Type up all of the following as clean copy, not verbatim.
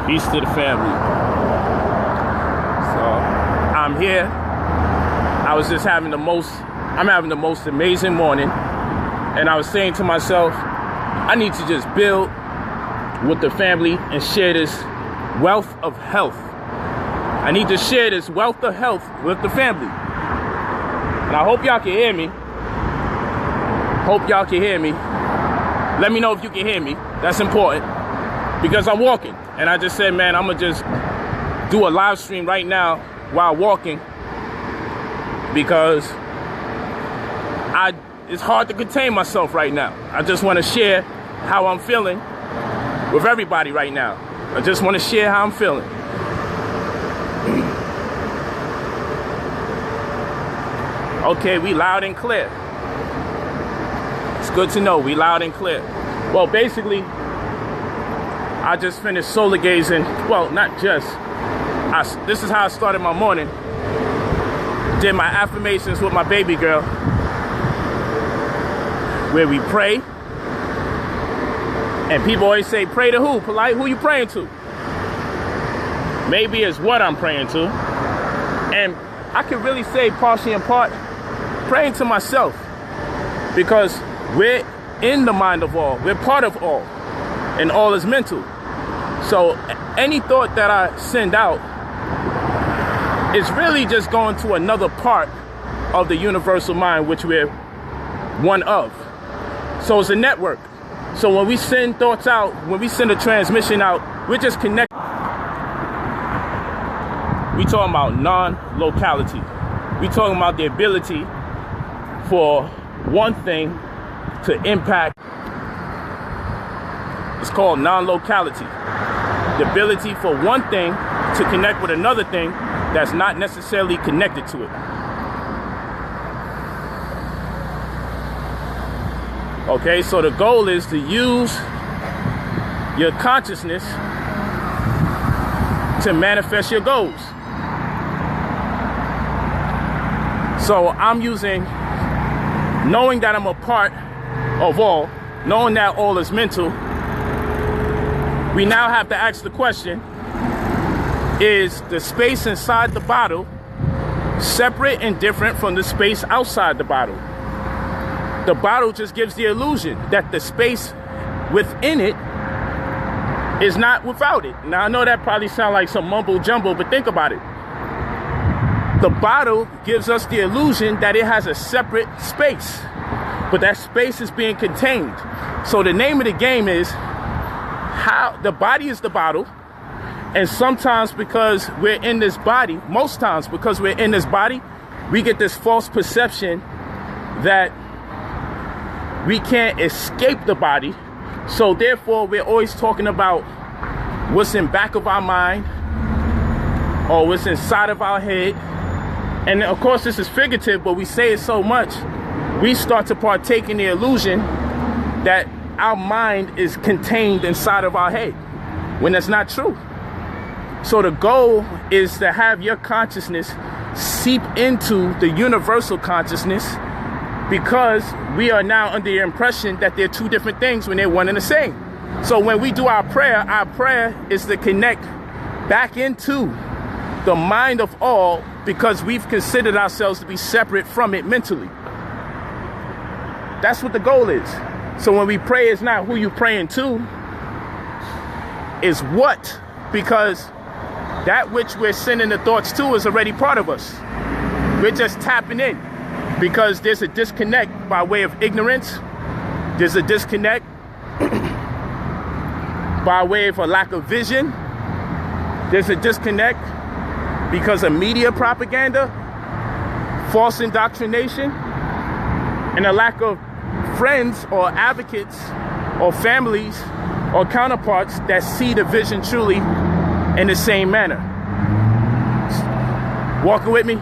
Peace to the family. So I'm here. I'm having the most amazing morning. And I was saying to myself, I need to just build with the family and share this wealth of health. I need to share this wealth of health with the family. And I hope y'all can hear me. Let me know if you can hear me. That's important. Because I'm walking. And I just said, man, I'm going to just do a live stream right now while walking. Because it's hard to contain myself right now. I just want to share how I'm feeling with everybody right now. I just want to share how I'm feeling. Okay, we loud and clear. It's good to know we loud and clear. Well, basically, I just finished solar gazing. Well, not just. This is how I started my morning. Did my affirmations with my baby girl, where we pray. And people always say, pray to who? Polight, who you praying to? Maybe it's what I'm praying to. And I can really say partially in part, praying to myself. Because we're in the mind of all. We're part of all. And all is mental. So any thought that I send out is really just going to another part of the universal mind, which we're one of. So it's a network. So when we send thoughts out, when we send a transmission out, we're just connected. We talking about non-locality. We talking about the ability for one thing to impact. It's called non-locality. The ability for one thing to connect with another thing that's not necessarily connected to it. Okay, so the goal is to use your consciousness to manifest your goals. So I'm using, knowing that I'm a part of all, knowing that all is mental, we now have to ask the question, is the space inside the bottle separate and different from the space outside the bottle? The bottle just gives the illusion that the space within it is not without it. Now, I know that probably sounds like some mumble jumble, but think about it. The bottle gives us the illusion that it has a separate space, but that space is being contained. So the name of the game is how the body is the bottle. And sometimes because we're in this body, most times because we're in this body, we get this false perception that we can't escape the body. So therefore, we're always talking about what's in back of our mind or what's inside of our head. And of course, this is figurative, but we say it so much, we start to partake in the illusion that our mind is contained inside of our head, when that's not true. So the goal is to have your consciousness seep into the universal consciousness, because we are now under the impression that they're two different things when they're one and the same. So when we do our prayer is to connect back into the mind of all, because we've considered ourselves to be separate from it mentally. That's what the goal is. So when we pray, it's not who you praying to, it's what, because that which we're sending the thoughts to is already part of us. We're just tapping in, because there's a disconnect by way of ignorance. There's a disconnect by way of a lack of vision. There's a disconnect because of media propaganda, false indoctrination, and a lack of friends or advocates or families or counterparts that see the vision truly in the same manner. Walking with me?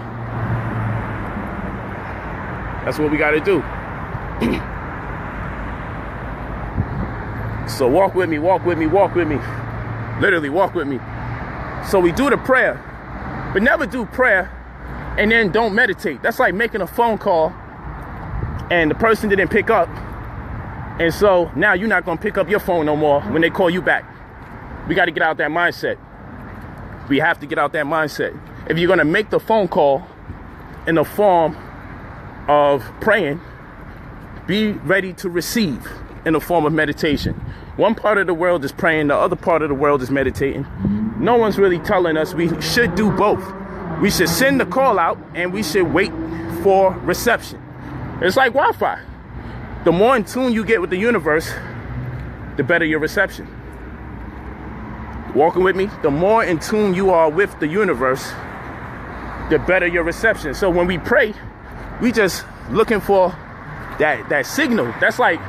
That's what we got to do. So walk with me, walk with me, walk with me. Literally walk with me. So we do the prayer, but never do prayer and then don't meditate. That's like making a phone call and the person didn't pick up. And so now you're not going to pick up your phone no more when they call you back. We got to get out that mindset. We have to get out that mindset. If you're going to make the phone call in the form of praying, be ready to receive in the form of meditation. One part of the world is praying, the other part of the world is meditating. No one's really telling us we should do both. We should send the call out and we should wait for reception. It's like Wi-Fi. The more in tune you get with the universe, the better your reception. Walking with me? The more in tune you are with the universe, the better your reception. So when we pray, we just looking for that signal. That's like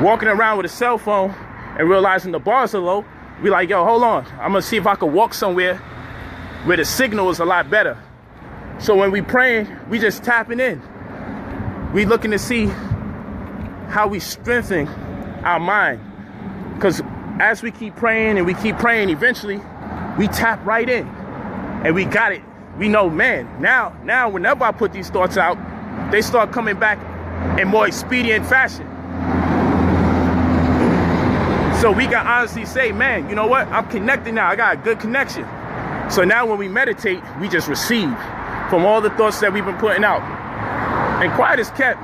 walking around with a cell phone and realizing the bars are low. We like, yo, hold on. I'm gonna see if I can walk somewhere where the signal is a lot better. So when we praying, we just tapping in. We looking to see how we strengthen our mind. Because as we keep praying and we keep praying, eventually we tap right in and we got it. We know, man, now whenever I put these thoughts out, they start coming back in more expedient fashion. So we can honestly say, man, you know what? I'm connected now. I got a good connection. So now when we meditate, we just receive from all the thoughts that we've been putting out. And quiet is kept.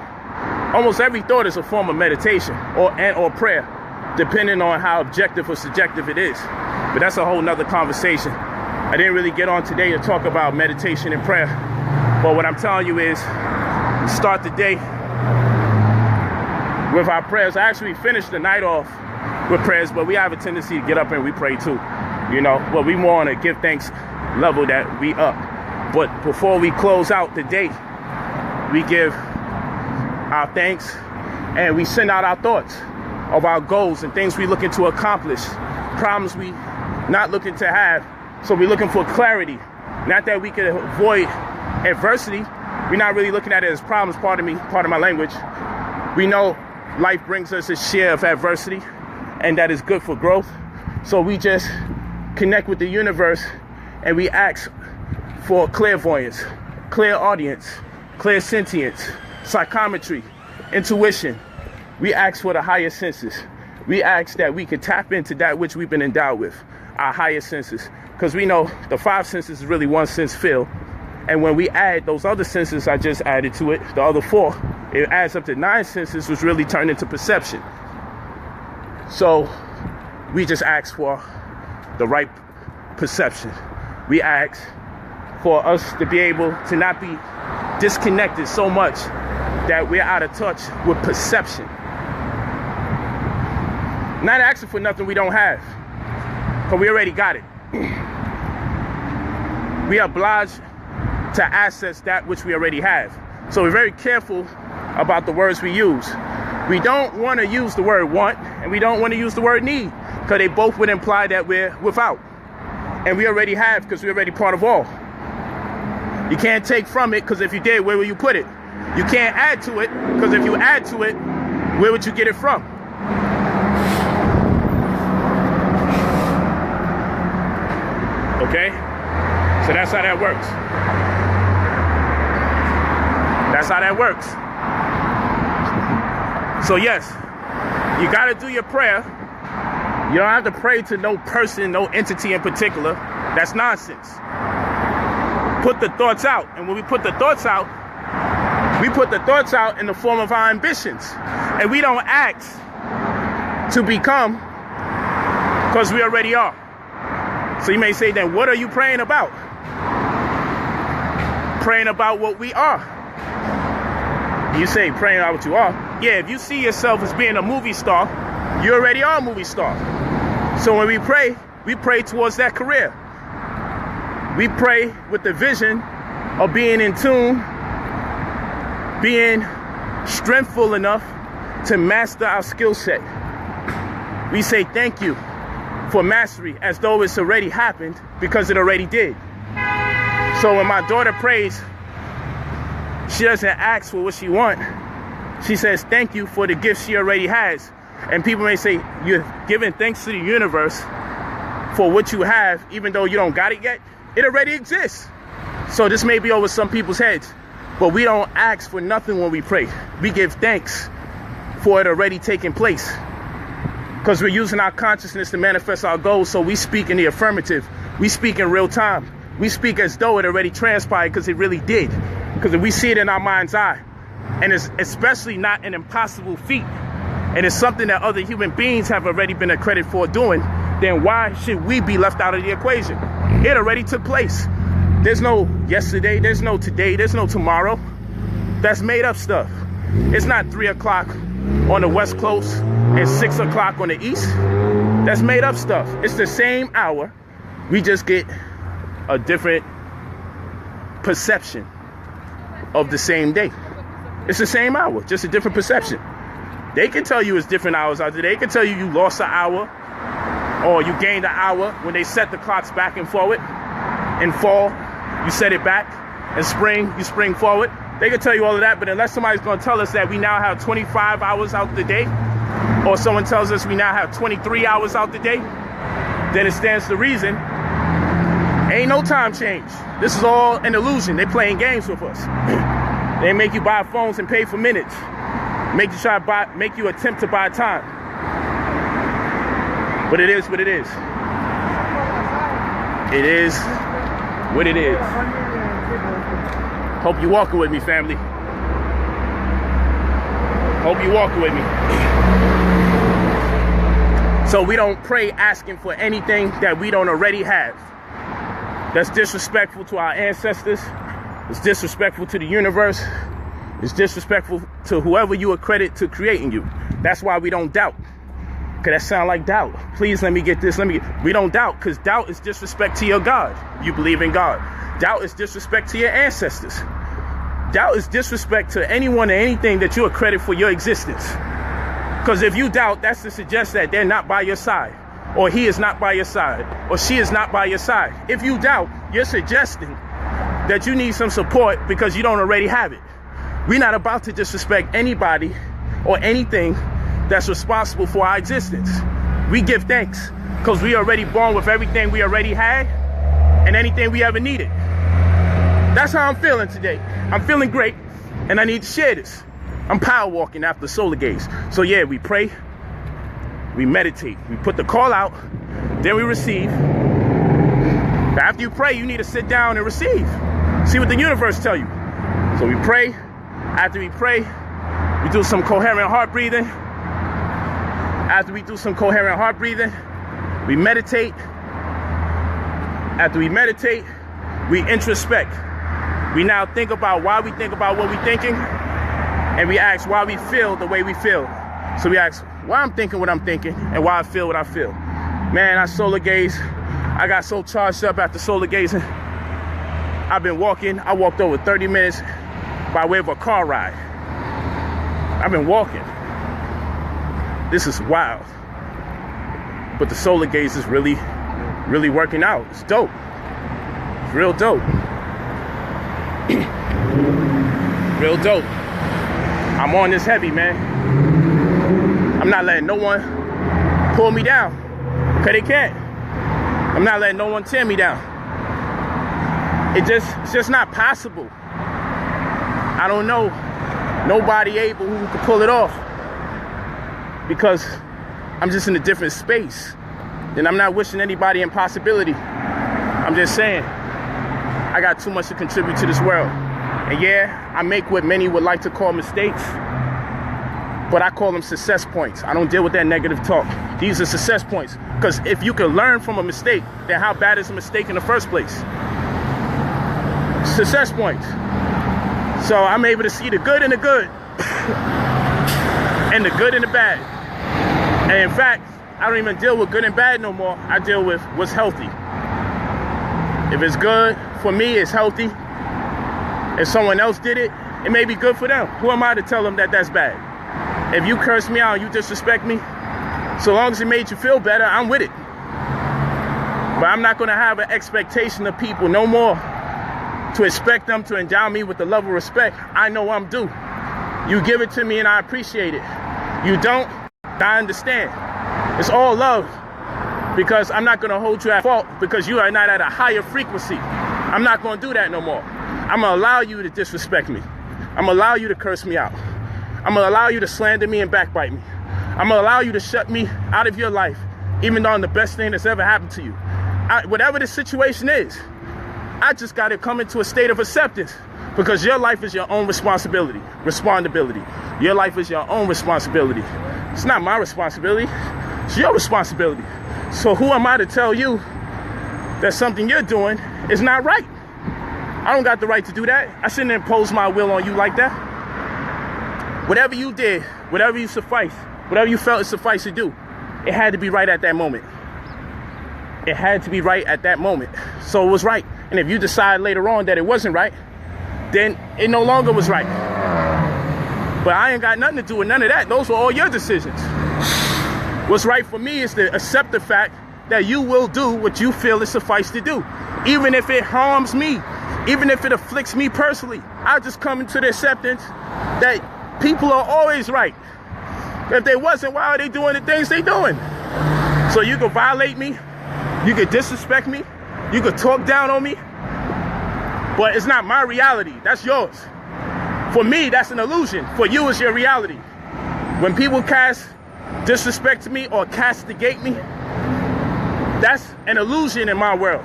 Almost every thought is a form of meditation or prayer, depending on how objective or subjective it is. But that's a whole nother conversation. I didn't really get on today to talk about meditation and prayer. But what I'm telling you is, we start the day with our prayers. I actually finished the night off with prayers, but we have a tendency to get up and we pray too. You know, but we more on a give thanks level that we up. But before we close out the day, we give our thanks and we send out our thoughts of our goals and things we looking to accomplish, problems we not looking to have. So we're looking for clarity, not that we can avoid adversity. We're not really looking at it as problems, pardon my language. We know life brings us a share of adversity and that is good for growth. So we just connect with the universe and we ask for clairvoyance, clear audience, clear sentience, psychometry, intuition. We ask for the higher senses. We ask that we could tap into that which we've been endowed with, our higher senses. Because we know the 5 senses is really 1 sense field. And when we add those other senses I just added to it, the other 4, it adds up to 9 senses, which really turn into perception. So we just ask for the right perception. We ask for us to be able to not be disconnected so much that we're out of touch with perception. Not asking for nothing we don't have, because we already got it. We are obliged to access that which we already have. So we're very careful about the words we use. We don't want to use the word want, and we don't want to use the word need, because they both would imply that we're without. And we already have, because we're already part of all. You can't take from it, because if you did, where will you put it? You can't add to it, because if you add to it, where would you get it from? Okay? So that's how that works. That's how that works. So yes, you got to do your prayer. You don't have to pray to no person, no entity in particular. That's nonsense. Put the thoughts out. And when we put the thoughts out, we put the thoughts out in the form of our ambitions. And we don't act to become, because we already are. So you may say, then what are you praying about? Praying about what we are. You say praying about what you are. Yeah, if you see yourself as being a movie star, you already are a movie star. So when we pray towards that career. We pray with the vision of being in tune, being strengthful enough to master our skill set. We say thank you for mastery as though it's already happened, because it already did. So when my daughter prays, she doesn't ask for what she wants. She says thank you for the gift she already has. And people may say, you're giving thanks to the universe for what you have, even though you don't got it yet. It already exists. So this may be over some people's heads, but we don't ask for nothing when we pray. We give thanks for it already taking place, Because we're using our consciousness to manifest our goals, so we speak in the affirmative. We speak in real time. We speak as though it already transpired, because it really did. Because if we see it in our mind's eye, and it's especially not an impossible feat, and it's something that other human beings have already been accredited for doing, then why should we be left out of the equation? It already took place. There's no yesterday, there's no today, there's no tomorrow. That's made up stuff. It's not 3 o'clock on the West Coast and 6 o'clock on the East. That's made up stuff. It's the same hour. We just get a different perception of the same day. It's the same hour, just a different perception. They can tell you it's different hours out there. They can tell you you lost an hour or you gained an hour when they set the clocks back and forward. In fall, you set it back. In spring, you spring forward. They can tell you all of that, but unless somebody's going to tell us that we now have 25 hours out the day, or someone tells us we now have 23 hours out the day, then it stands to reason ain't no time change. This is all an illusion. They're playing games with us. They make you buy phones and pay for minutes. Make you attempt to buy time. But it is what it is. It is what it is. Hope you walking with me, family. Hope you walking with me. So we don't pray asking for anything that we don't already have. That's disrespectful to our ancestors. It's disrespectful to the universe. It's disrespectful to whoever you accredit to creating you. That's why we don't doubt. Could that sound like doubt? Please let me get this. We don't doubt, because doubt is disrespect to your God. You believe in God. Doubt is disrespect to your ancestors. Doubt is disrespect to anyone and anything that you accredit for your existence. Because if you doubt, that's to suggest that they're not by your side, or he is not by your side, or she is not by your side. If you doubt, you're suggesting that you need some support because you don't already have it. We're not about to disrespect anybody or anything that's responsible for our existence. We give thanks because we already born with everything we already had and anything we ever needed. That's how I'm feeling today. I'm feeling great, and I need to share this. I'm power walking after solar gaze. So yeah, we pray, we meditate, we put the call out, then we receive. But after you pray, you need to sit down and receive. See what the universe tell you. So we pray. After we pray, we do some coherent heart breathing. After we do some coherent heart breathing, we meditate. After we meditate, we introspect. We now think about why we think about what we're thinking, and we ask why we feel the way we feel. So we ask why I'm thinking what I'm thinking and why I feel what I feel. Man, I solar gaze. I got so charged up after solar gazing. I've been walking. I walked over 30 minutes by way of a car ride. I've been walking. This is wild. But the solar gaze is really working out. It's dope. It's real dope. Real dope. I'm on this heavy, man. I'm not letting no one pull me down, because they can't. I'm not letting no one tear me down. It's just not possible. I don't know nobody able who can pull it off, because I'm just in a different space. And I'm not wishing anybody impossibility. I'm just saying I got too much to contribute to this world. And yeah, I make what many would like to call mistakes, but I call them success points. I don't deal with that negative talk. These are success points, because if you can learn from a mistake, then how bad is a mistake in the first place? Success points. So I'm able to see the good and the good and the good and the bad. And in fact, I don't even deal with good and bad no more. I deal with what's healthy. If it's good for me, it's healthy. If someone else did it, it may be good for them. Who am I to tell them that that's bad? If you curse me out, you disrespect me, so long as it made you feel better, I'm with it. But I'm not going to have an expectation of people no more to expect them to endow me with the level of respect I know I'm due. You give it to me and I appreciate it. You don't, I understand. It's all love, because I'm not going to hold you at fault because you are not at a higher frequency. I'm not going to do that no more. I'm going to allow you to disrespect me. I'm going to allow you to curse me out. I'm going to allow you to slander me and backbite me. I'm gonna allow you to shut me out of your life, even though I'm the best thing that's ever happened to you. Whatever the situation is, I just gotta come into a state of acceptance, because your life is your own responsibility. Your life is your own responsibility. It's not my responsibility, it's your responsibility. So who am I to tell you that something you're doing is not right? I don't got the right to do that. I shouldn't impose my will on you like that. Whatever you did, whatever you felt it sufficed to do, it had to be right at that moment. It had to be right at that moment. So it was right. And if you decide later on that it wasn't right, then it no longer was right. But I ain't got nothing to do with none of that. Those were all your decisions. What's right for me is to accept the fact that you will do what you feel is suffice to do. Even if it harms me, even if it afflicts me personally, I just come into the acceptance that people are always right. If they wasn't, why are they doing the things they doing? So you can violate me, you can disrespect me, you can talk down on me, but it's not my reality, that's yours. For me, that's an illusion. For you, it's your reality. When people cast disrespect to me or castigate me, that's an illusion in my world.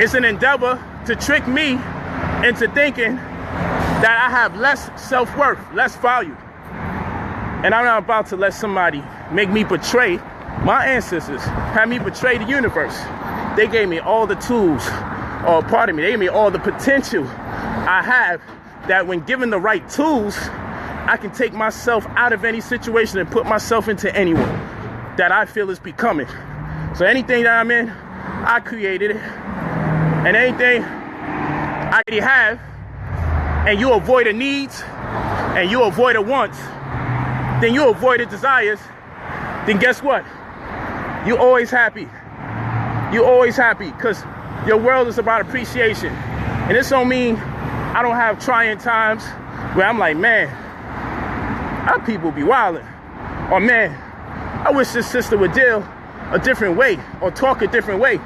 It's an endeavor to trick me into thinking that I have less self-worth, less value. And I'm not about to let somebody make me betray my ancestors, have me betray the universe. They gave me all the tools, or pardon me, they gave me all the potential I have, that when given the right tools, I can take myself out of any situation and put myself into anyone that I feel is becoming. So anything that I'm in, I created it. And anything I already have, and you avoid the needs, and you avoid the wants, then you avoid the desires, then guess what? You're always happy. You're always happy, because your world is about appreciation. And this don't mean I don't have trying times where I'm like, man, our people be wilding. Or man, I wish this sister would deal a different way or talk a different way.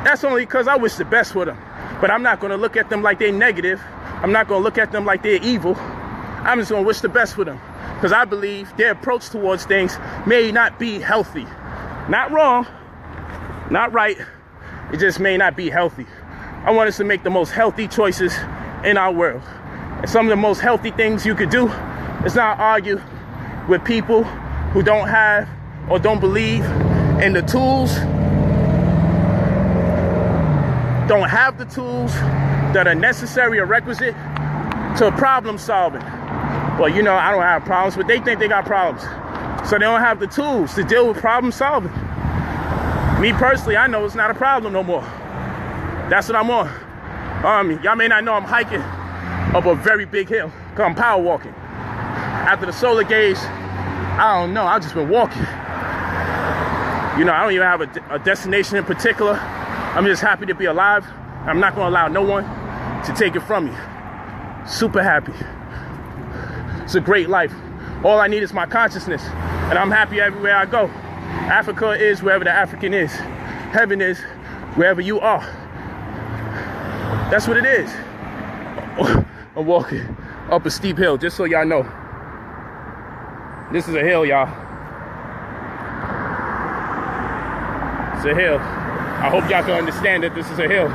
That's only because I wish the best for them. But I'm not going to look at them like they're negative. I'm not going to look at them like they're evil. I'm just going to wish the best for them, because I believe their approach towards things may not be healthy. Not wrong, not right. It just may not be healthy. I want us to make the most healthy choices in our world. And some of the most healthy things you could do is not argue with people who don't have or don't believe in the tools, don't have the tools that are necessary or requisite to problem solving. Well, you know, I don't have problems, but they think they got problems. So they don't have the tools to deal with problem solving. Me personally, I know it's not a problem no more. That's what I'm on. Y'all may not know I'm hiking up a very big hill, because I'm power walking. After the solar gauge, I don't know, I've just been walking. You know, I don't even have a destination in particular. I'm just happy to be alive. I'm not gonna allow no one to take it from me. Super happy. It's a great life. All I need is my consciousness, and I'm happy everywhere I go. Africa is wherever the African is. Heaven is wherever you are. That's what it is. I'm walking up a steep hill, just so y'all know. This is a hill, y'all. It's a hill. I hope y'all can understand that this is a hill.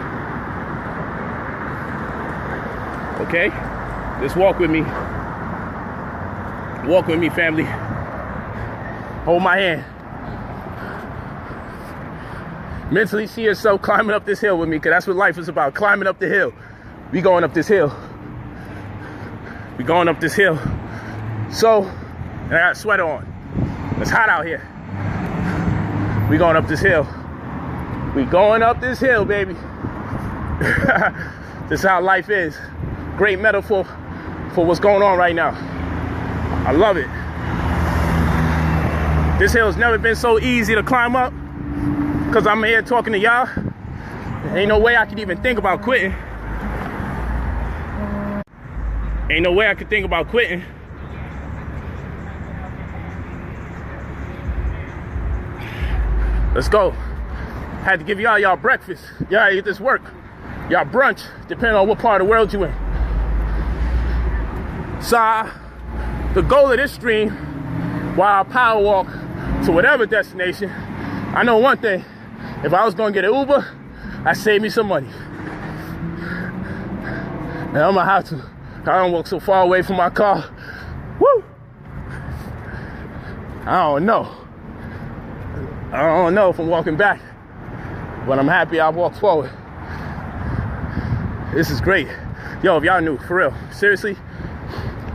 Okay? Just walk with me. Walk with me, family. Hold my hand. Mentally see yourself climbing up this hill with me, because that's what life is about, climbing up the hill. We going up this hill. We going up this hill. So, and I got a sweater on. It's hot out here. We going up this hill. We going up this hill, baby. This is how life is. Great metaphor for what's going on right now. I love it. This hill has never been so easy to climb up, because I'm here talking to y'all. Ain't no way I could even think about quitting. Ain't no way I could think about quitting. Let's go. Had to give y'all breakfast. Y'all eat this work. Y'all brunch, depending on what part of the world you in. So, the goal of this stream while I power walk to whatever destination, I know one thing. If I was gonna get an Uber, I save me some money. And I'm gonna have to. I don't walk so far away from my car. Woo! I don't know if I'm walking back, but I'm happy I walked forward. This is great. Yo, if y'all knew, for real, seriously,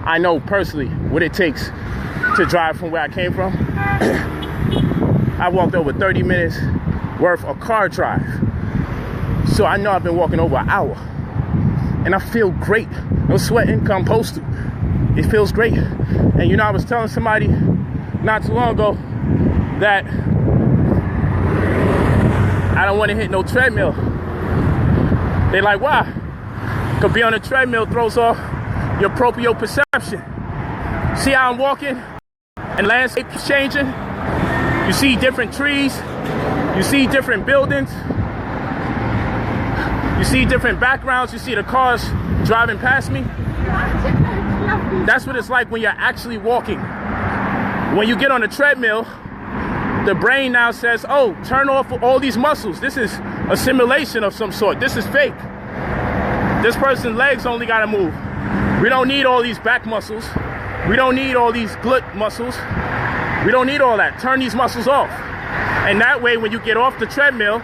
I know personally what it takes to drive from where I came from. I walked over 30 minutes worth of car drive. So I know I've been walking over an hour. And I feel great. No sweating, I'm supposed to. It feels great. And you know, I was telling somebody not too long ago that I don't want to hit no treadmill. They like, why? Because being on a treadmill throws off your proprioception. See how I'm walking and landscape is changing? You see different trees. You see different buildings. You see different backgrounds. You see the cars driving past me. That's what it's like when you're actually walking. When you get on a treadmill, the brain now says, oh, turn off all these muscles. This is a simulation of some sort. This is fake. This person's legs only got to move. We don't need all these back muscles. We don't need all these glute muscles. We don't need all that. Turn these muscles off. And that way, when you get off the treadmill,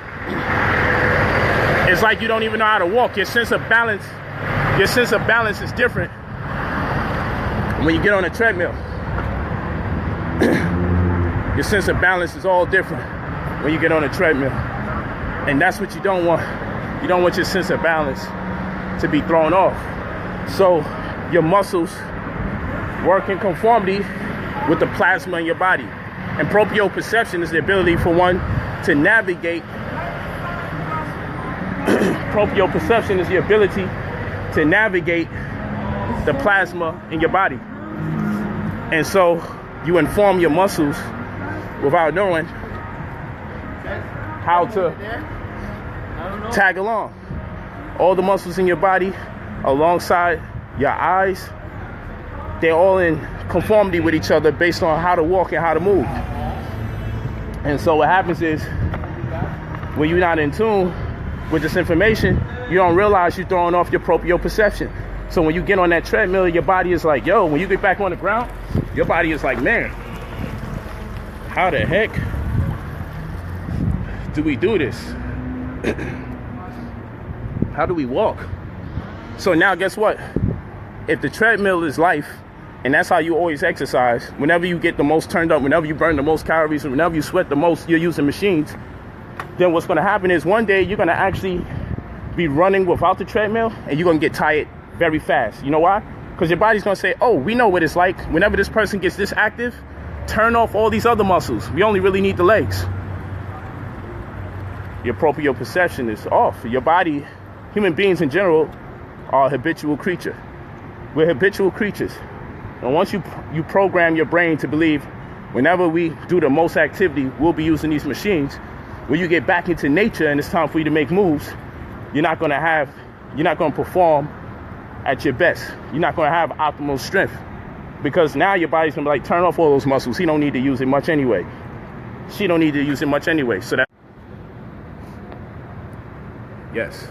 it's like you don't even know how to walk. Your sense of balance is different when you get on a treadmill. Your sense of balance is all different when you get on a treadmill. And that's what you don't want. You don't want your sense of balance to be thrown off. So your muscles work in conformity with the plasma in your body. And proprioception is the ability for one to navigate. Proprioception is the ability to navigate the plasma in your body. And so you inform your muscles without knowing how to tag along. All the muscles in your body alongside your eyes, they're all in conformity with each other based on how to walk and how to move. And so what happens is when you're not in tune with this information, you don't realize you're throwing off your proprioception. So when you get on that treadmill, your body is like, yo, when you get back on the ground, your body is like, man, how the heck do we do this? How do we walk? So now guess what? If the treadmill is life, and that's how you always exercise, whenever you get the most turned up, whenever you burn the most calories, and whenever you sweat the most, you're using machines, then what's going to happen is one day you're going to actually be running without the treadmill, and you're going to get tired very fast. You know why? Because your body's going to say, oh, we know what it's like. Whenever this person gets this active, turn off all these other muscles. We only really need the legs. Your proprioception is off. Your body, human beings in general, are a habitual creature. We're habitual creatures. And once you program your brain to believe whenever we do the most activity, we'll be using these machines, when you get back into nature and it's time for you to make moves, you're not going to perform at your best. You're not going to have optimal strength, because now your body's going to be like, turn off all those muscles. He don't need to use it much anyway. She don't need to use it much anyway. So that, yes,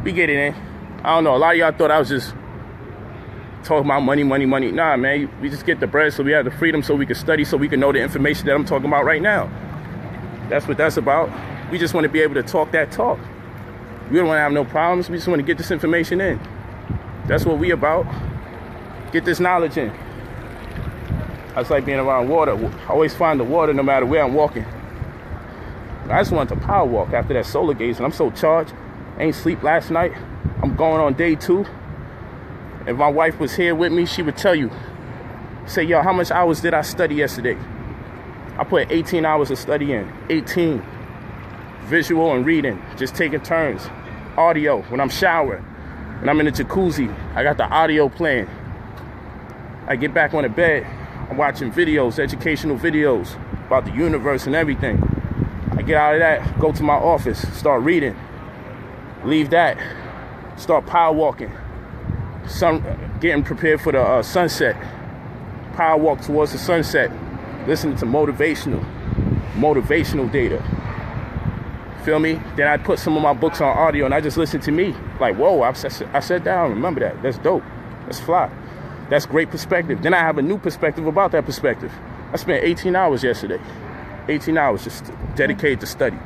we get it in. I don't know. A lot of y'all thought I was just talking about money. Nah, man, we just get the bread so we have the freedom so we can study, so we can know the information that I'm talking about right now. That's what that's about. We just want to be able to talk that talk. We don't want to have no problems. We just want to get this information in. That's what we about. Get this knowledge in. That's like being around water. I always find the water no matter where I'm walking. I just wanted to power walk after that solar gaze, and I'm so charged. I ain't sleep last night. I'm going on day 2. If my wife was here with me, she would tell you, say, yo, how much hours did I study yesterday? I put 18 hours of study in. 18. Visual and reading, just taking turns. Audio, when I'm showering, when I'm in the jacuzzi, I got the audio playing. I get back on the bed, I'm watching videos, educational videos about the universe and everything. I get out of that, go to my office, start reading. Leave that, start power walking. Getting prepared for the sunset. power walk towards the sunset, listening to motivational data. Feel me? Then I put some of my books on audio and I just listen to me. Like, whoa, I sat down. Remember that. That's dope. That's fly. That's great perspective. Then I have a new perspective about that perspective. I spent 18 hours yesterday. 18 hours just dedicated to study.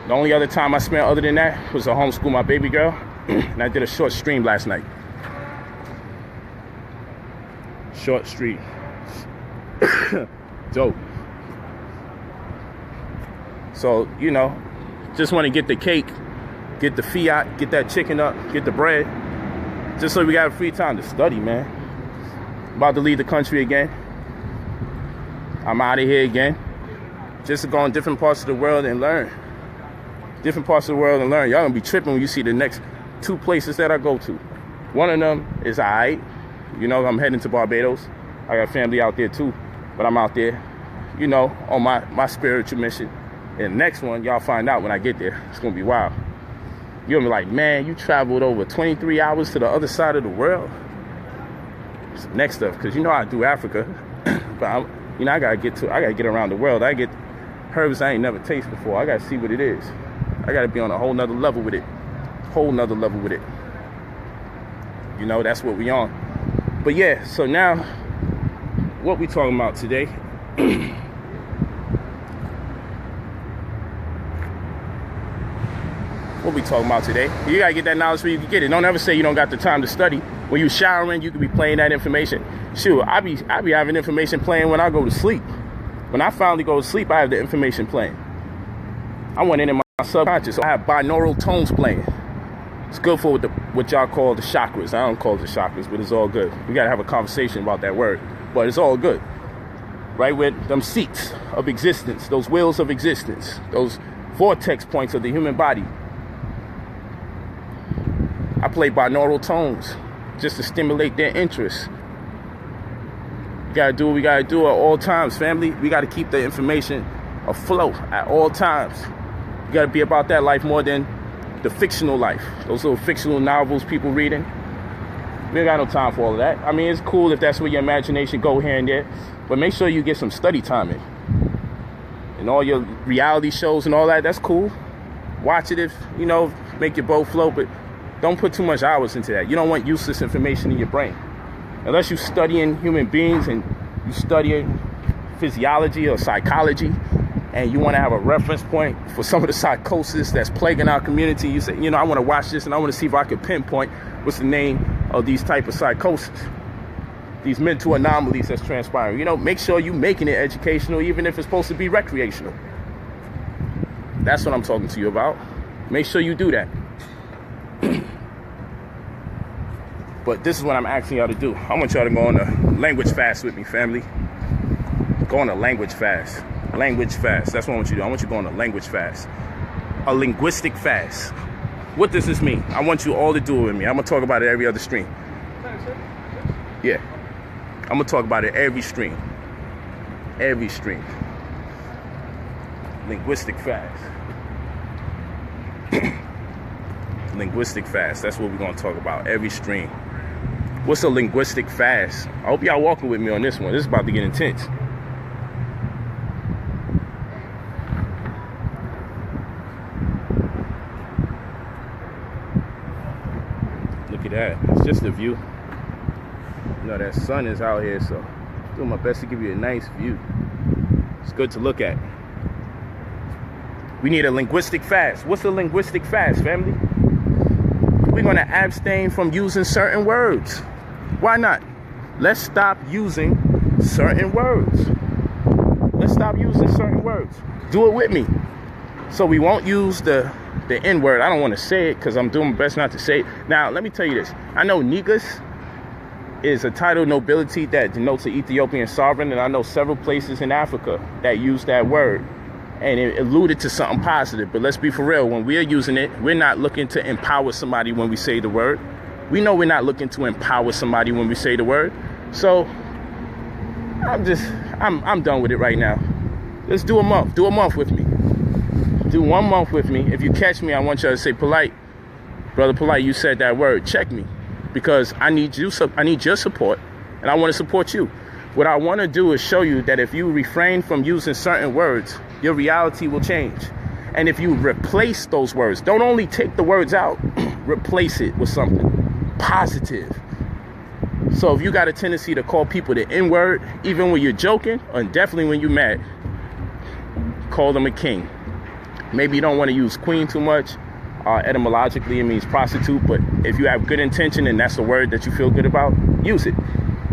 The only other time I spent other than that was to homeschool my baby girl. And I did a short stream last night. Short stream. Dope. So, you know, just want to get the cake, get the fiat, get that chicken up, get the bread. Just so we got free time to study, man. About to leave the country again. I'm out of here again. Just to go in different parts of the world and learn. Different parts of the world and learn. Y'all gonna be tripping when you see the next 2 places that I go to. One of them is alright. You know, I'm heading to Barbados. I got family out there too. But I'm out there, you know, on my spiritual mission. And the next one, y'all find out when I get there. It's going to be wild. You're going to be like, man, you traveled over 23 hours to the other side of the world. It's the next stuff, because you know I do Africa. But, I got to get around the world. I get herbs I ain't never tasted before. I got to see what it is. I got to be on a whole nother level with it. You know, that's what we on. But yeah, so now, what we talking about today? What we talking about today? You gotta get that knowledge where you can get it. Don't ever say you don't got the time to study. When you showering, you could be playing that information. Shoot, I be having information playing when I go to sleep. When I finally go to sleep, I have the information playing. I went in my subconscious, so I have binaural tones playing. It's good for what y'all call the chakras. I don't call it the chakras, but it's all good. We gotta have a conversation about that word, but it's all good. Right, with them seats of existence, those wheels of existence, those vortex points of the human body. I play binaural tones just to stimulate their interest. We gotta do what we gotta do at all times, family. We gotta keep the information afloat at all times. You gotta be about that life more than the fictional life. Those little fictional novels people reading. We ain't got no time for all of that. I mean, it's cool if that's where your imagination go here and there, but make sure you get some study time in. And all your reality shows and all that, that's cool. Watch it if, you know, make your boat float, but don't put too much hours into that. You don't want useless information in your brain. Unless you're studying human beings and you studying physiology or psychology, and you want to have a reference point for some of the psychosis that's plaguing our community. You say, you know, I want to watch this and I want to see if I can pinpoint what's the name of these type of psychosis, these mental anomalies that's transpiring. You know, make sure you're making it educational, even if it's supposed to be recreational. That's what I'm talking to you about. Make sure you do that. But this is what I'm asking y'all to do. I want y'all to go on a language fast with me, family. Go on a language fast. Language fast. That's what I want you to do. I want you to go on a language fast. A linguistic fast. What does this mean? I want you all to do it with me. I'm going to talk about it every other stream. Yeah. I'm going to talk about it every stream. Every stream. Linguistic fast. Linguistic fast. That's what we're going to talk about every stream. What's a linguistic fast? I hope y'all walking with me on this one. This is about to get intense. Look at that. It's just a view. You know, that sun is out here, so I'm doing my best to give you a nice view. It's good to look at. We need a linguistic fast. What's a linguistic fast, family? We're going to abstain from using certain words. Why not? Let's stop using certain words. Let's stop using certain words. Do it with me. So we won't use the N-word. I don't want to say it because I'm doing my best not to say it. Now, let me tell you this. I know Negus is a title of nobility that denotes an Ethiopian sovereign, and I know several places in Africa that use that word. And it alluded to something positive. But let's be for real. When we're using it, we're not looking to empower somebody when we say the word. We know we're not looking to empower somebody when we say the word. So I'm done with it right now. Let's do a month. Do a month with me. Do 1 month with me. If you catch me, I want you to say, Polight, brother Polight, you said that word. Check me. Because I need your support. and I want to support you. What I want to do is show you that if you refrain from using certain words, your reality will change. And if you replace those words, don't only take the words out, replace it with something positive. So if you got a tendency to call people the N-word, even when you're joking, and definitely when you're mad, call them a king. Maybe you don't want to use queen too much. Etymologically, it means prostitute, but if you have good intention and that's a word that you feel good about, use it.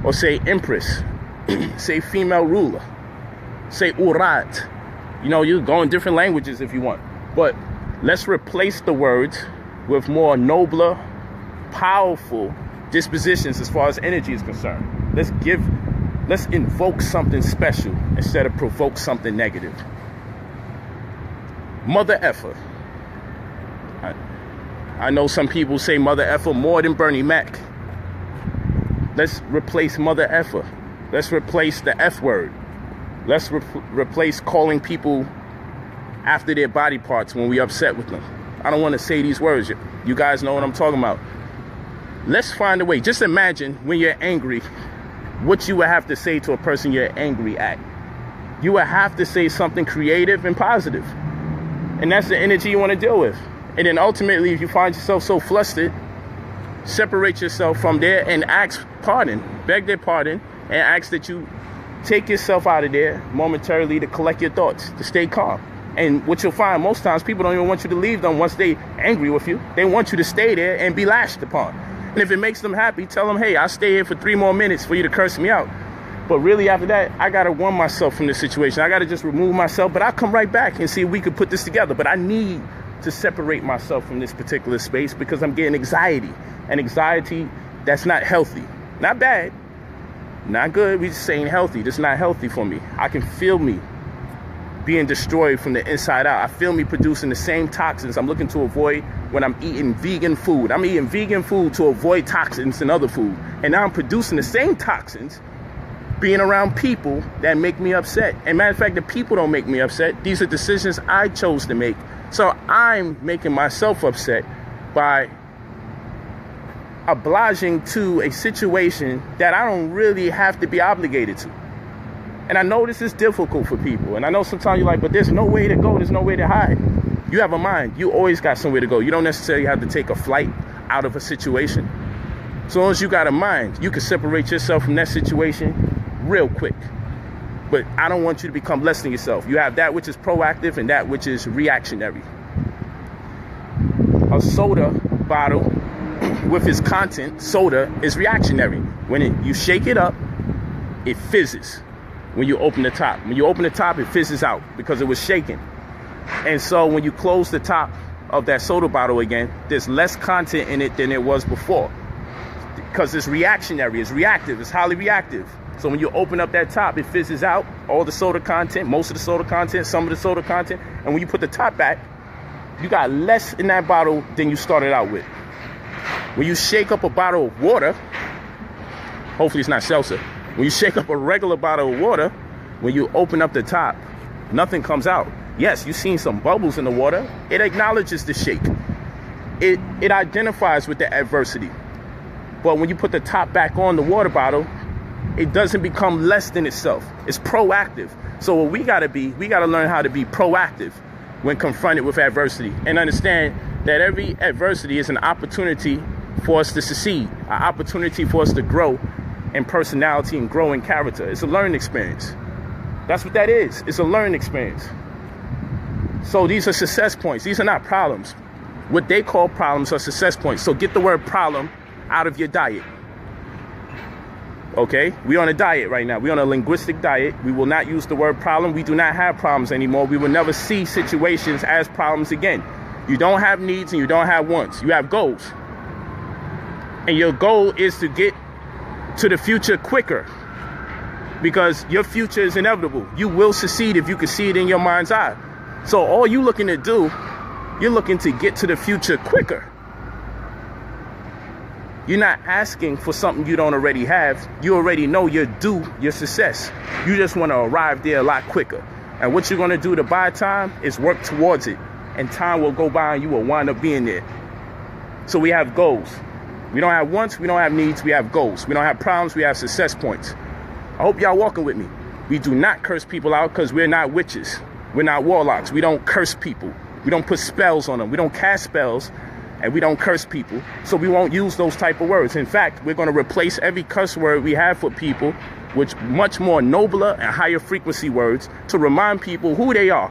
Or say empress, say female ruler, say urat. You know, you go in different languages if you want, but let's replace the words with more nobler, powerful dispositions as far as energy is concerned. Let's invoke something special instead of provoke something negative. Mother effer. I know some people say mother effer more than Bernie Mac. Let's replace mother effer. Let's replace the F word. Let's replace calling people after their body parts when we're upset with them. I don't want to say these words. You guys know what I'm talking about. Let's find a way. Just imagine when you're angry, what you would have to say to a person you're angry at. You would have to say something creative and positive. And that's the energy you want to deal with. And then ultimately, if you find yourself so flustered, separate yourself from there and ask pardon. Beg their pardon and ask that you take yourself out of there momentarily to collect your thoughts, to stay calm. And what you'll find most times, people don't even want you to leave them once they're angry with you. They want you to stay there and be lashed upon. And if it makes them happy, tell them, hey, I'll stay here for 3 more minutes for you to curse me out. But really after that, I got to warn myself from this situation. I got to just remove myself, but I'll come right back and see if we could put this together. But I need to separate myself from this particular space because I'm getting anxiety. And anxiety, that's not healthy. Not bad, not good. We just saying healthy. That's not healthy for me. I can feel me being destroyed from the inside out. I feel me producing the same toxins I'm looking to avoid when I'm eating vegan food. I'm eating vegan food to avoid toxins in other food. And now I'm producing the same toxins being around people that make me upset. And matter of fact, the people don't make me upset. These are decisions I chose to make. So I'm making myself upset by obliging to a situation that I don't really have to be obligated to. And I know this is difficult for people. And I know sometimes you're like, but there's no way to go. There's no way to hide. You have a mind. You always got somewhere to go. You don't necessarily have to take a flight out of a situation. As long as you got a mind, you can separate yourself from that situation real quick. But I don't want you to become less than yourself. You have that which is proactive and that which is reactionary. A soda bottle with its content, soda, is reactionary. When you shake it up, it fizzes. When you open the top. When you open the top, it fizzes out because it was shaken. And so when you close the top of that soda bottle again, there's less content in it than there was before. Because it's reactionary, it's reactive, it's highly reactive. So when you open up that top, it fizzes out all the soda content, most of the soda content, some of the soda content. And when you put the top back, you got less in that bottle than you started out with. When you shake up a bottle of water, hopefully it's not seltzer. When you shake up a regular bottle of water, when you open up the top, nothing comes out. Yes, you've seen some bubbles in the water. It acknowledges the shake. It identifies with the adversity. But when you put the top back on the water bottle, it doesn't become less than itself. It's proactive. So what we got to learn how to be proactive when confronted with adversity and understand that every adversity is an opportunity for us to succeed, an opportunity for us to grow in personality and grow in character. It's a learning experience. That's what that is. It's a learning experience. So these are success points. These are not problems. What they call problems are success points. So get the word problem out of your diet. Okay? We're on a diet right now. We're on a linguistic diet. We will not use the word problem. We do not have problems anymore. We will never see situations as problems again. You don't have needs and you don't have wants. You have goals. And your goal is to get to the future quicker, because your future is inevitable. You will succeed if you can see it in your mind's eye. So all you're looking to do, you're looking to get to the future quicker. You're not asking for something you don't already have. You already know you're due your success. You just want to arrive there a lot quicker. And what you're going to do to buy time is work towards it. And time will go by and you will wind up being there. So we have goals. We don't have wants, we don't have needs, we have goals. We don't have problems, we have success points. I hope y'all walking with me. We do not curse people out because we're not witches. We're not warlocks. We don't curse people. We don't put spells on them. We don't cast spells, and we don't curse people. So we won't use those type of words. In fact, we're going to replace every curse word we have for people with much more nobler and higher frequency words to remind people who they are.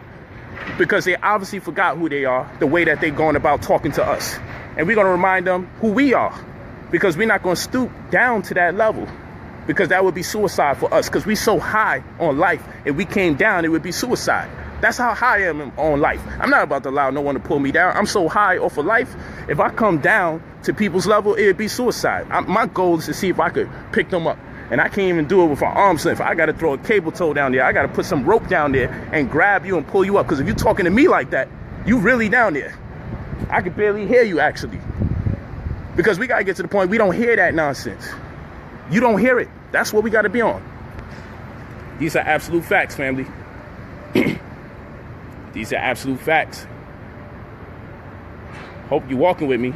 Because they obviously forgot who they are, the way that they're going about talking to us. And we're going to remind them who we are. Because we're not going to stoop down to that level. Because that would be suicide for us. Because we're so high on life. If we came down, it would be suicide. That's how high I am on life. I'm not about to allow no one to pull me down. I'm so high off of life. If I come down to people's level, it would be suicide. My goal is to see if I could pick them up. And I can't even do it with an arm's length. I got to throw a cable tow down there. I got to put some rope down there and grab you and pull you up. Because if you're talking to me like that, you really down there. I can barely hear you, actually. Because we got to get to the point we don't hear that nonsense. You don't hear it. That's what we got to be on. These are absolute facts, family. These are absolute facts. Hope you're walking with me.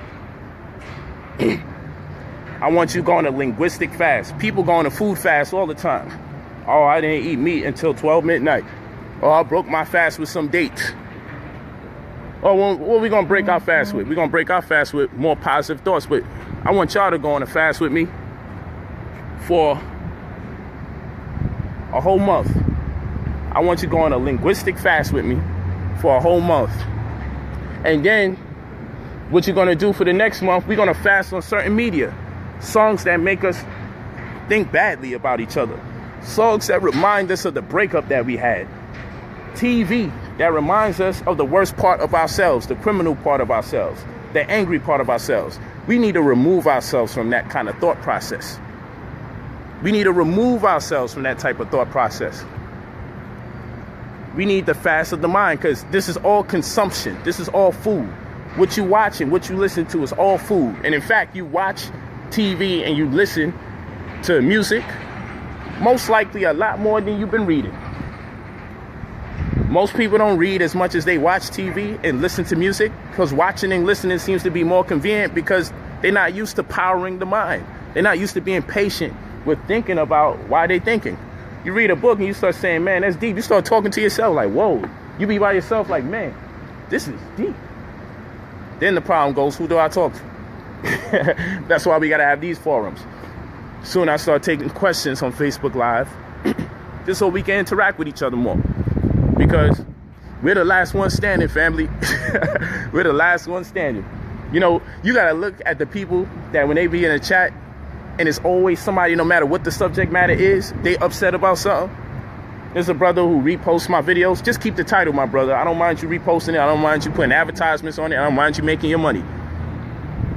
I want you going to linguistic fast. People going to food fast all the time. Oh, I didn't eat meat until 12 midnight. Oh, I broke my fast with some dates. Oh, what are we going to break our fast with? We're going to break our fast with more positive thoughts. But I want y'all to go on a fast with me for a whole month. I want you to go on a linguistic fast with me for a whole month. And then what you're going to do for the next month, we're going to fast on certain media. Songs that make us think badly about each other. Songs that remind us of the breakup that we had. TV that reminds us of the worst part of ourselves, the criminal part of ourselves, the angry part of ourselves. We need to remove ourselves from that kind of thought process. We need to remove ourselves from that type of thought process. We need the fast of the mind, because this is all consumption. This is all food. What you watch and what you listen to is all food. And in fact, you watch TV and you listen to music, most likely a lot more than you've been reading. Most people don't read as much as they watch TV and listen to music, because watching and listening seems to be more convenient because they're not used to powering the mind. They're not used to being patient with thinking about why they're thinking. You read a book and you start saying, man, that's deep. You start talking to yourself like, whoa. You be by yourself like, man, this is deep. Then the problem goes, who do I talk to? That's why we got to have these forums. Soon I start taking questions on Facebook Live just so we can interact with each other more. Because we're the last one standing, family. We're the last one standing. You know, you got to look at the people that when they be in a chat and it's always somebody, no matter what the subject matter is, they upset about something. There's a brother who reposts my videos. Just keep the title, my brother. I don't mind you reposting it. I don't mind you putting advertisements on it. I don't mind you making your money.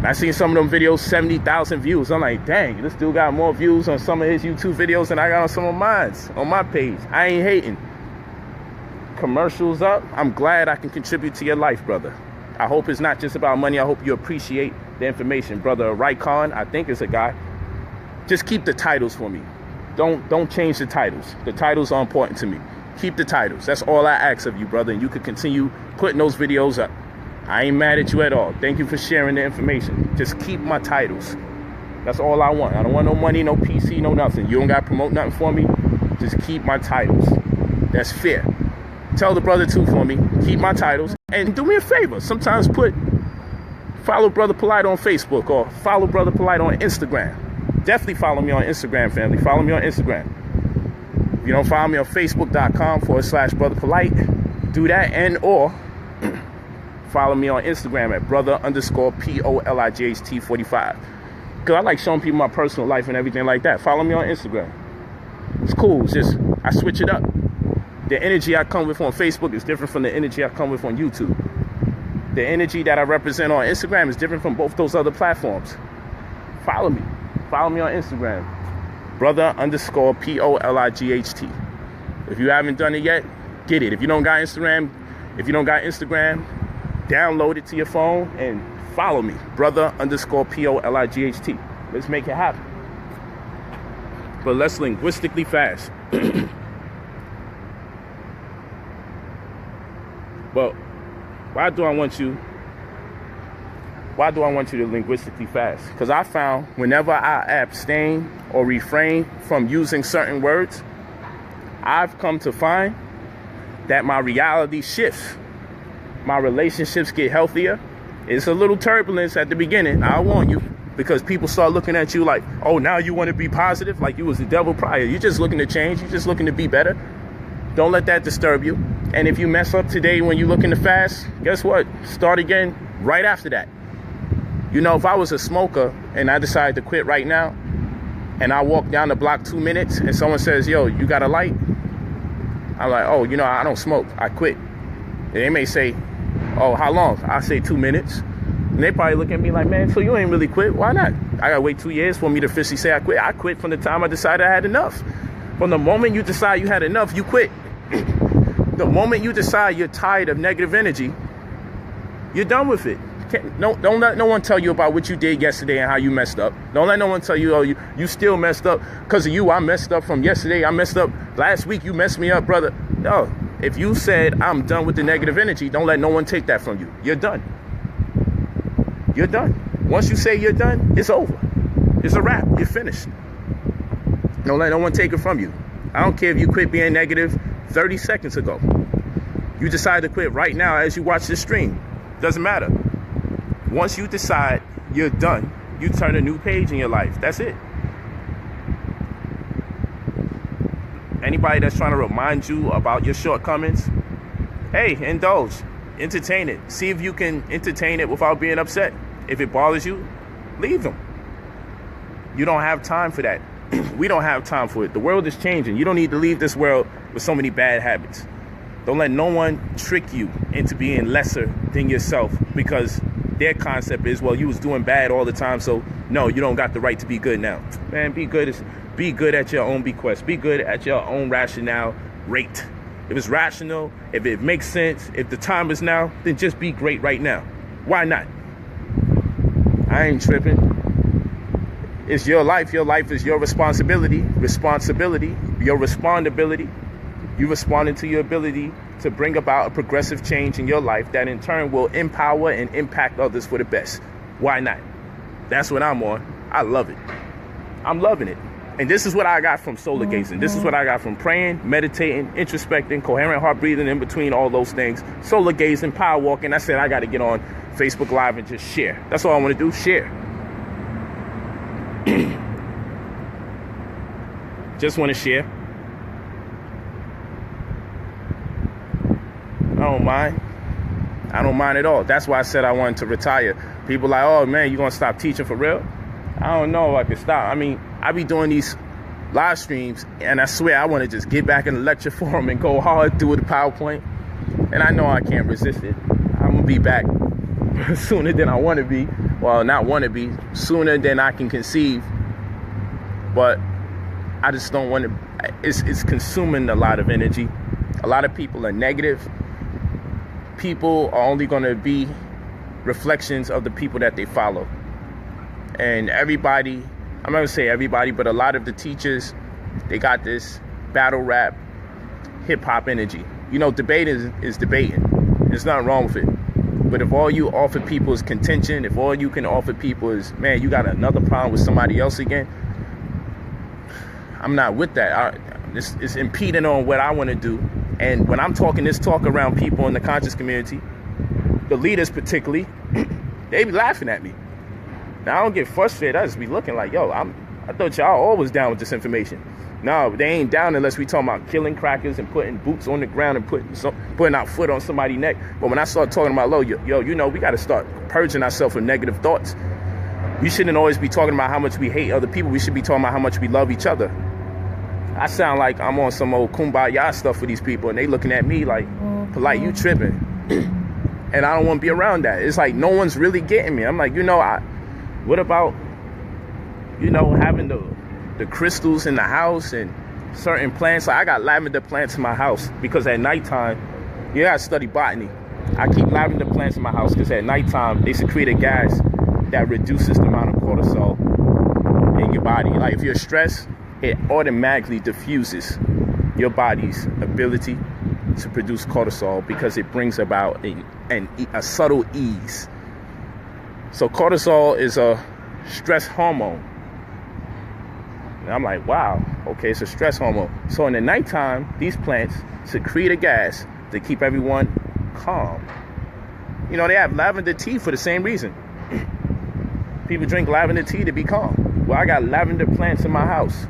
I seen some of them videos, 70,000 views. I'm like, dang, this dude got more views on some of his YouTube videos than I got on some of mine on my page. I ain't hating. Commercials up. I'm glad I can contribute to your life, brother. I hope it's not just about money. I hope you appreciate the information. Brother Raikon, I think it's a guy. Just keep the titles for me. Don't change the titles. The titles are important to me. Keep the titles. That's all I ask of you, brother. And you can continue putting those videos up. I ain't mad at you at all. Thank you for sharing the information. Just keep my titles. That's all I want. I don't want no money, no PC, no nothing. You don't got to promote nothing for me. Just keep my titles. That's fair. Tell the brother too for me. Keep my titles. And do me a favor. Sometimes follow Brother Polight on Facebook or follow Brother Polight on Instagram. Definitely follow me on Instagram, family. Follow me on Instagram. If you don't follow me on Facebook.com/Brother Polight, do that, and or follow me on Instagram at brother_POLIGHT45. Because I like showing people my personal life and everything like that. Follow me on Instagram. It's cool. It's just, I switch it up. The energy I come with on Facebook is different from the energy I come with on YouTube. The energy that I represent on Instagram is different from both those other platforms. Follow me. Follow me on Instagram. brother_POLIGHT. If you haven't done it yet, get it. If you don't got Instagram, download it to your phone and follow me. brother_POLIGHT. Let's make it happen. But let's linguistically fast. But why do I want you Why do I want you to linguistically fast? Because I found whenever I abstain or refrain from using certain words, I've come to find that my reality shifts. My relationships get healthier. It's a little turbulence at the beginning, I warn you, because people start looking at you like, oh, now you want to be positive, like you was the devil prior. You're just looking to change. You're just looking to be better. Don't let that disturb you. And if you mess up today when you're looking to fast, guess what? Start again right after that. You know, if I was a smoker and I decided to quit right now, and I walk down the block 2 minutes and someone says, yo, you got a light? I'm like, oh, you know, I don't smoke. I quit. And they may say, oh, how long? I say 2 minutes. And they probably look at me like, man, so you ain't really quit. Why not? I got to wait 2 years for me to officially say I quit. I quit from the time I decided I had enough. From the moment you decide you had enough, you quit. The moment you decide you're tired of negative energy, you're done with it. Don't let no one tell you about what you did yesterday and how you messed up. Don't let no one tell you, oh, you still messed up because of you. I messed up from yesterday. I messed up last week. You messed me up, brother. No, if you said I'm done with the negative energy, don't let no one take that from you. You're done. You're done. Once you say you're done, it's over. It's a wrap. You're finished. Don't let no one take it from you. I don't care if you quit being negative 30 seconds ago. You decide to quit right now as you watch this stream. Doesn't matter. Once you decide you're done, you turn a new page in your life. That's it. Anybody that's trying to remind you about your shortcomings, hey, indulge, entertain it. See if you can entertain it without being upset. If it bothers you, leave them. You don't have time for that. We don't have time for it. The world is changing. You don't need to leave this world with so many bad habits. Don't let no one trick you into being lesser than yourself because their concept is, well, you was doing bad all the time, so no, you don't got the right to be good now. Man, be good at your own bequest. Be good at your own rationale rate. If it's rational, if it makes sense, if the time is now, then just be great right now. Why not? I ain't tripping. It's your life. Your life is your responsibility. Your respondability. You responding to your ability to bring about a progressive change in your life that in turn will empower and impact others for the best. Why not? That's what I'm on. I love it. I'm loving it. And this is what I got from solar gazing. This is what I got from praying, meditating, introspecting, coherent heart breathing, in between all those things. Solar gazing, power walking. I said I got to get on Facebook Live and just share. That's all I want to do. Share. Just want to share. I don't mind. I don't mind at all. That's why I said I wanted to retire. People like, oh man, you gonna stop teaching for real? I don't know if I can stop. I mean, I be doing these live streams and I swear I want to just get back in the lecture forum and go hard through the PowerPoint. And I know I can't resist it. I'm gonna be back sooner than I want to be. Well, not want to be, sooner than I can conceive. But I just don't want to. It's consuming a lot of energy. A lot of people are negative. People are only going to be reflections of the people that they follow. And everybody, I'm not going to say everybody, but a lot of the teachers, they got this battle rap, hip hop energy. You know, debate is debating. There's nothing wrong with it. But if all you offer people is contention, if all you can offer people is, man, you got another problem with somebody else again, I'm not with that. It's impeding on what I want to do. And when I'm talking this talk around people in the conscious community, the leaders particularly, they be laughing at me. Now, I don't get frustrated. I just be looking like, yo, I thought y'all always down with this information. No, they ain't down unless we talking about killing crackers and putting boots on the ground and putting our foot on somebody's neck. But when I start talking about, yo, you know, we got to start purging ourselves from negative thoughts. We shouldn't always be talking about how much we hate other people. We should be talking about how much we love each other. I sound like I'm on some old kumbaya stuff for these people, and they looking at me like, Polight, you tripping. And I don't want to be around that. It's like no one's really getting me. I'm like, you know, what about, you know, having the crystals in the house and certain plants? Like I got lavender plants in my house because at nighttime, you gotta study botany. I keep lavender plants in my house because at nighttime they secrete a gas that reduces the amount of cortisol in your body. Like if you're stressed, it automatically diffuses your body's ability to produce cortisol because it brings about a subtle ease. So cortisol is a stress hormone. And I'm like, wow, okay, it's a stress hormone. So in the nighttime, these plants secrete a gas to keep everyone calm. You know, they have lavender tea for the same reason. People drink lavender tea to be calm. Well, I got lavender plants in my house.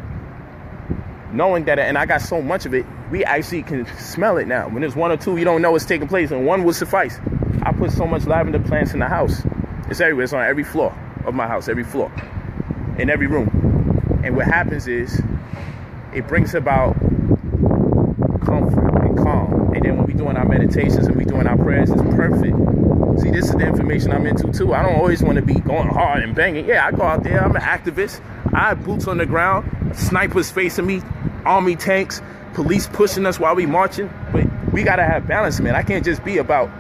Knowing that, and I got so much of it, we actually can smell it now. When there's one or two, you don't know what's taking place, and one will suffice. I put so much lavender plants in the house. It's everywhere. It's on every floor of my house, every floor, in every room. And what happens is, it brings about comfort and calm. And then when we're doing our meditations and we're doing our prayers, it's perfect. See, this is the information I'm into too. I don't always want to be going hard and banging. Yeah, I go out there, I'm an activist. I have boots on the ground, snipers facing me, army tanks, police pushing us while we marching. But we gotta have balance, man. I can't just be about,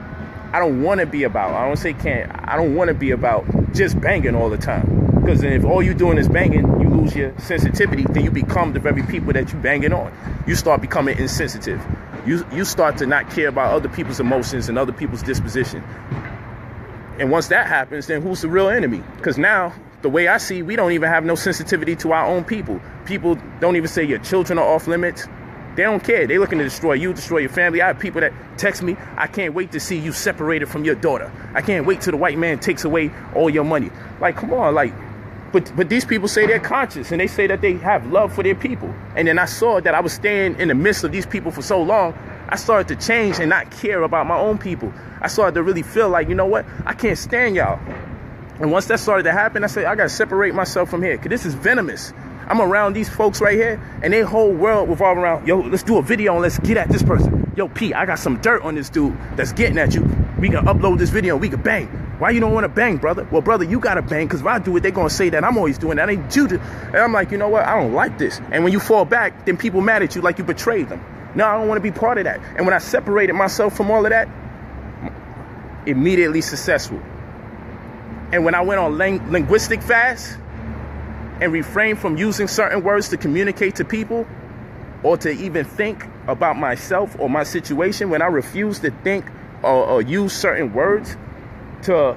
I don't want to be about, I don't say can't, I don't want to be about just banging all the time. Because if all you're doing is banging, you lose your sensitivity, then you become the very people that you're banging on. You start becoming insensitive. You start to not care about other people's emotions and other people's disposition. And once that happens, then who's the real enemy? Because now, the way I see, we don't even have no sensitivity to our own people. People don't even say your children are off limits. They don't care. They're looking to destroy you, destroy your family. I have people that text me, I can't wait to see you separated from your daughter. I can't wait till the white man takes away all your money. Like, come on, like, but these people say they're conscious and they say that they have love for their people. And then I saw that I was staying in the midst of these people for so long, I started to change and not care about my own people. I started to really feel like, you know what? I can't stand y'all. And once that started to happen, I said, I got to separate myself from here because this is venomous. I'm around these folks right here and their whole world revolves around, yo, let's do a video and let's get at this person. Yo, P, I got some dirt on this dude that's getting at you. We can upload this video and we can bang. Why you don't want to bang, brother? Well, brother, you got to bang because if I do it, they're going to say that I'm always doing that. Ain't you? And I'm like, you know what? I don't like this. And when you fall back, then people mad at you like you betrayed them. No, I don't want to be part of that. And when I separated myself from all of that, immediately successful. And when I went on linguistic fast and refrained from using certain words to communicate to people or to even think about myself or my situation, when I refused to think or use certain words to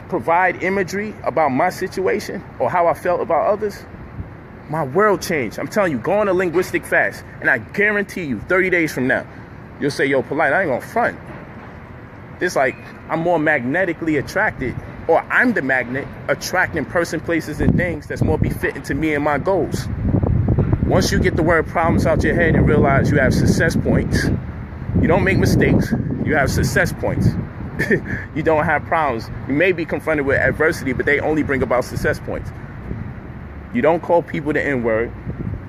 provide imagery about my situation or how I felt about others, my world changed. I'm telling you, go on a linguistic fast, and I guarantee you 30 days from now, you'll say, yo, Polight, I ain't gonna front. It's like I'm more magnetically attracted, or I'm the magnet attracting person, places, and things that's more befitting to me and my goals. Once you get the word problems out your head and realize you have success points, you don't make mistakes, you have success points. You don't have problems. You may be confronted with adversity, but they only bring about success points. You don't call people the N-word,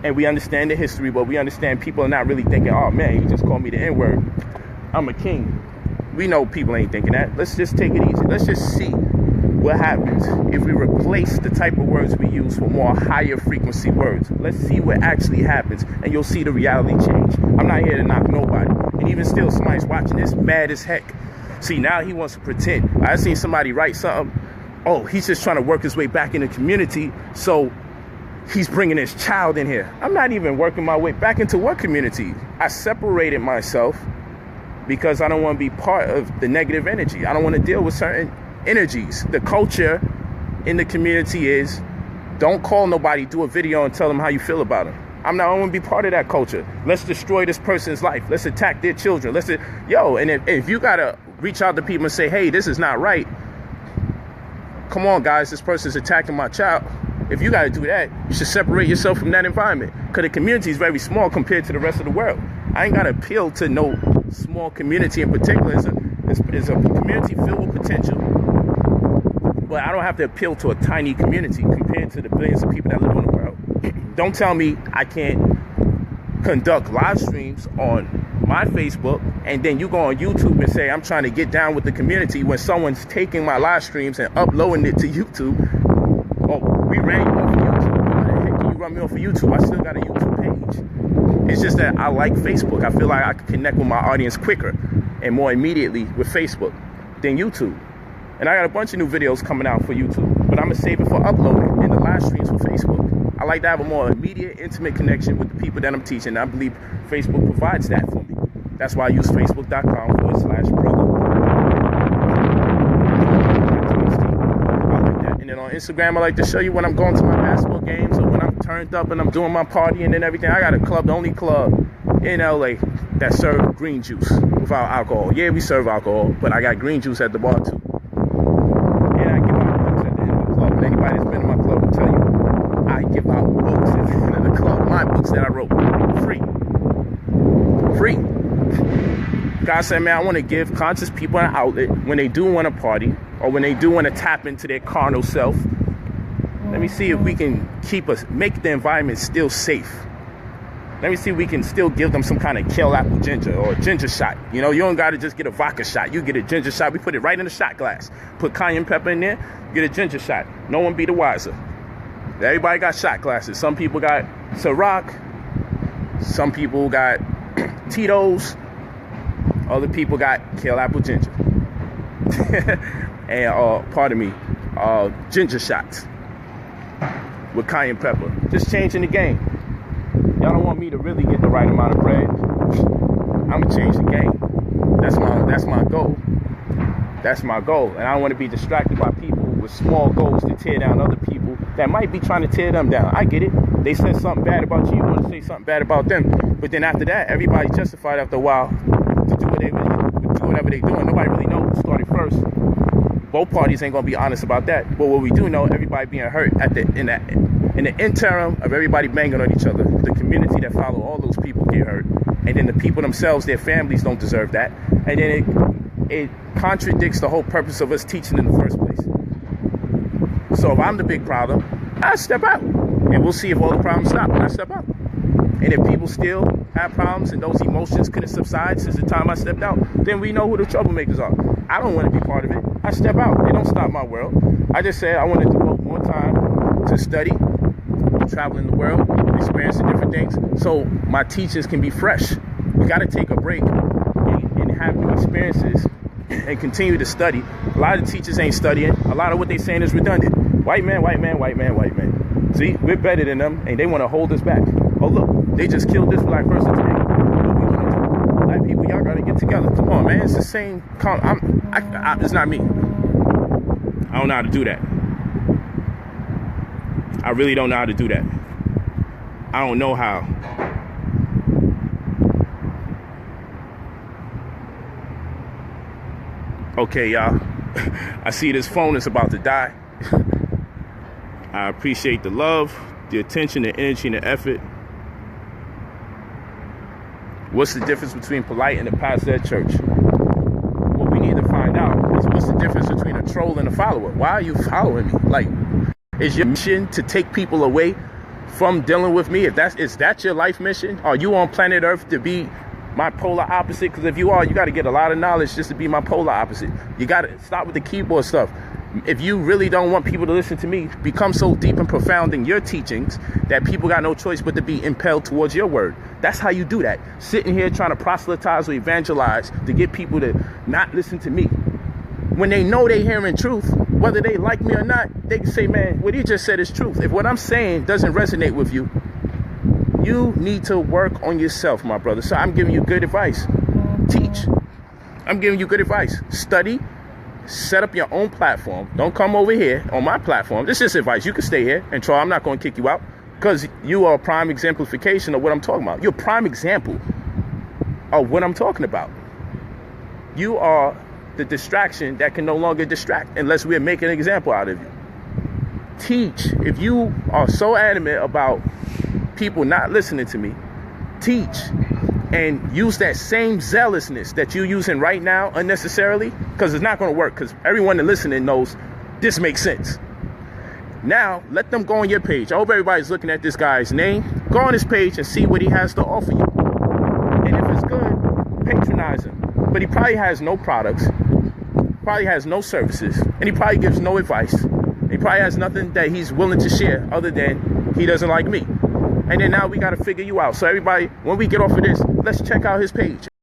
and we understand the history, but we understand people are not really thinking, oh man, you just called me the N-word. I'm a king. We know people ain't thinking that. Let's just take it easy. Let's just see what happens if we replace the type of words we use for more higher frequency words. Let's see what actually happens, and you'll see the reality change. I'm not here to knock nobody. And even still, somebody's watching this mad as heck. See, now he wants to pretend. I seen somebody write something. Oh, he's just trying to work his way back in the community, so he's bringing his child in here. I'm not even working my way back into what community? I separated myself because I don't want to be part of the negative energy. I don't want to deal with certain energies. The culture in the community is don't call nobody, do a video and tell them how you feel about them. I don't want to be part of that culture. Let's destroy this person's life. Let's attack their children. And if you got to reach out to people and say, hey, this is not right. Come on, guys, this person's attacking my child. If you got to do that, you should separate yourself from that environment because the community is very small compared to the rest of the world. I ain't got to appeal to no small community in particular. It's a community filled with potential. But I don't have to appeal to a tiny community compared to the billions of people that live on the world. Don't tell me I can't conduct live streams on my Facebook and then you go on YouTube and say I'm trying to get down with the community when someone's taking my live streams and uploading it to YouTube. Oh, we ran you off of YouTube. How the heck do you run me off of YouTube? I still got a YouTube page. It's just that I like Facebook. I feel like I can connect with my audience quicker and more immediately with Facebook than YouTube. And I got a bunch of new videos coming out for YouTube, but I'm gonna save it for uploading and the live streams for Facebook. I like to have a more immediate, intimate connection with the people that I'm teaching. I believe Facebook provides that for me. That's why I use facebook.com/brother. then on Instagram, I like to show you when I'm going to my basketball games or when I'm turned up and I'm doing my partying and everything. I got a club, the only club in LA that serves green juice without alcohol. Yeah, we serve alcohol, but I got green juice at the bar too. And I give out books at the end of the club. And anybody that's been in my club will tell you, I give out books at the end of the club. My books that I wrote, free. Free. God said, man, I want to give conscious people an outlet when they do want to party or when they do want to tap into their carnal self. Let me see if we can make the environment still safe. Let me see if we can still give them some kind of kale apple ginger or a ginger shot. You know, you don't got to just get a vodka shot. You get a ginger shot. We put it right in the shot glass. Put cayenne pepper in there. Get a ginger shot. No one be the wiser. Everybody got shot glasses. Some people got Ciroc. Some people got Tito's. Other people got kale apple ginger. And, pardon me, ginger shots with cayenne pepper. Just changing the game. Y'all don't want me to really get the right amount of bread. I'm gonna change the game. That's my goal. That's my goal. And I don't want to be distracted by people with small goals to tear down other people that might be trying to tear them down. I get it. They said something bad about you. You want to say something bad about them. But then after that, everybody's justified after a while to do whatever they doing. Nobody really knows who started first. Both parties ain't gonna be honest about that. But what we do know, everybody being hurt in the interim of everybody banging on each other, the community that follow all those people get hurt. And then the people themselves, their families don't deserve that. And then it contradicts the whole purpose of us teaching in the first place. So if I'm the big problem, I step out. And we'll see if all the problems stop when I step out. And if people still have problems and those emotions couldn't subside since the time I stepped out, then we know who the troublemakers are. I don't want to be part of it. I step out. They don't stop my world. I just said I want to devote more time to study, traveling the world, experiencing different things, so my teachings can be fresh. We got to take a break and have new experiences and continue to study. A lot of teachers ain't studying. A lot of what they saying is redundant. White man, white man, white man, white man. See, we're better than them, and they want to hold us back. Oh, look, they just killed this black person today. What we gonna do? Black people, y'all gotta get together. Come on, man. It's the same. It's not me. I don't know how to do that. I really don't know how to do that. I don't know how. Okay, y'all. I see this phone is about to die. I appreciate the love, the attention, the energy, and the effort. What's the difference between Polight and the pastor at church? What we need to find out is what's the difference between a troll and a follower? Why are you following me? Like, is your mission to take people away from dealing with me? Is that your life mission? Are you on planet Earth to be my polar opposite? Because if you are, you got to get a lot of knowledge just to be my polar opposite. You got to stop with the keyboard stuff. If you really don't want people to listen to me, become so deep and profound in your teachings that people got no choice but to be impelled towards your word. That's how you do that. Sitting here trying to proselytize or evangelize to get people to not listen to me. When they know they're hearing truth, whether they like me or not, they can say, man, what he just said is truth. If what I'm saying doesn't resonate with you, you need to work on yourself, my brother. So I'm giving you good advice. Teach. I'm giving you good advice. Study. Set up your own platform. Don't come over here on my platform. This is just advice. You can stay here and try. I'm not going to kick you out because you are a prime exemplification of what I'm talking about. You're a prime example of what I'm talking about. You are the distraction that can no longer distract unless we're making an example out of you. Teach. If you are so adamant about people not listening to me, teach. And use that same zealousness that you're using right now unnecessarily, because it's not going to work, because everyone that listening knows this makes sense. Now, let them go on your page. I hope everybody's looking at this guy's name. Go on his page and see what he has to offer you. And if it's good, patronize him. But he probably has no products, probably has no services, and he probably gives no advice. He probably has nothing that he's willing to share other than he doesn't like me. And then now we got to figure you out. So everybody, when we get off of this, let's check out his page.